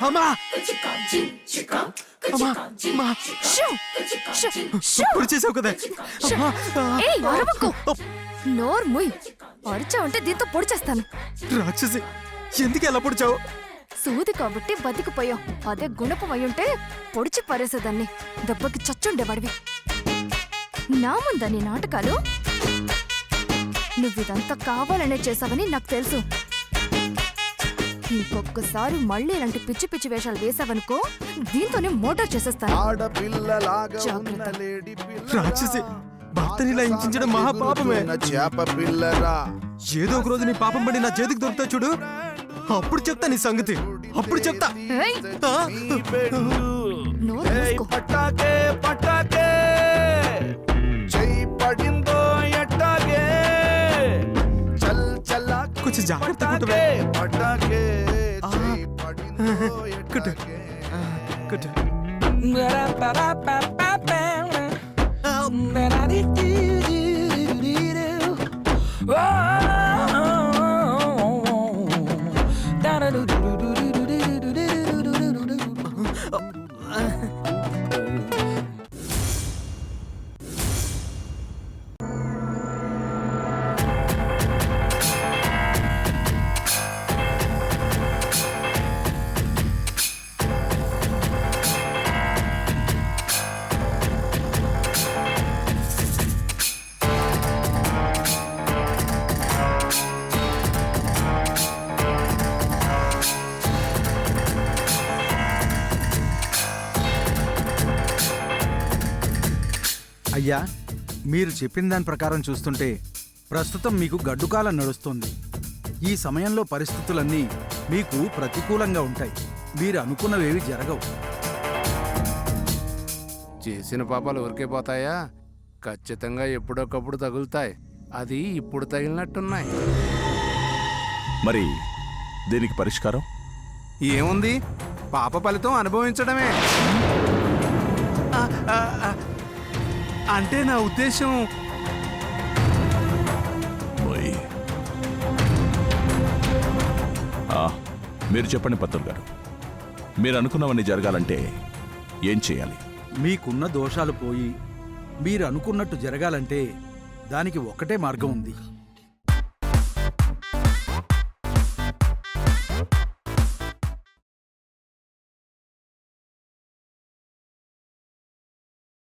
అమ్మా పొడి చేసావు కదా. నోర్ ముయ్, అరిచావంటే దీంతో పొడి చేస్తాను. రాక్షసి, ఎందుకు ఎలా పొడిచావు? సూది కాబట్టి బతికిపోయావు. అదే గుణపం అయ్యుంటే పొడిచి పారేసేదాన్ని. దెబ్బకి చచ్చుండేవాడివి. నా ముందా నీ నాటకాలు? నువ్విదంతా కావాలనే చేసావని నాకు తెలుసు. ఇంకొకసారి మళ్ళీ ఇలాంటి పిచ్చి పిచ్చి వేషాలు వేసావనుకో, దీంతోనే మోటార్ చేసేస్తాను. రాక్షసి, భర్తని ఇలా హింసించడం మహాపాపమే. చేప పిల్లరా, ఏదో ఒక రోజు నీ పాపం పడి నా చేతికి దొరుకుతా చూడు, అప్పుడు చెప్తా నీ సంగతి. అప్పుడు చెప్తా. ఏయ్, నోరు మూసుకో. పటాకే పటాకే చెయ్యి పడిందో ఎట్టాగే, చల్ చల్లా కొంచెం జాగ్రత్తగా ఉంటవే. పటాకే చెయ్యి పడిందో కుట్టు. ఎట్టాగే. కుట్టు. అయ్యా, మీరు చెప్పిన దాని ప్రకారం చూస్తుంటే ప్రస్తుతం మీకు గడ్డుకాలం నడుస్తుంది. ఈ సమయంలో పరిస్థితులన్నీ మీకు ప్రతికూలంగా ఉంటాయి. మీరు అనుకున్నవేవి జరగవు. చేసిన పాపాలు ఊరికే పోతాయా? ఖచ్చితంగా ఎప్పుడొకప్పుడు తగులుతాయి. అది ఇప్పుడు తగిలినట్టున్నాయి. మరి దీనికి పరిష్కారం ఏముంది? పాప ఫలితం అనుభవించడమే. అంటే నా ఉద్దేశం ఓయ్. మీరు చెప్పండి పంతులు గారు, మీరు అనుకున్నవన్నీ జరగాలంటే ఏం చేయాలి? మీకున్న దోషాలు పోయి మీరు అనుకున్నట్టు జరగాలంటే దానికి ఒక్కటే మార్గం ఉంది.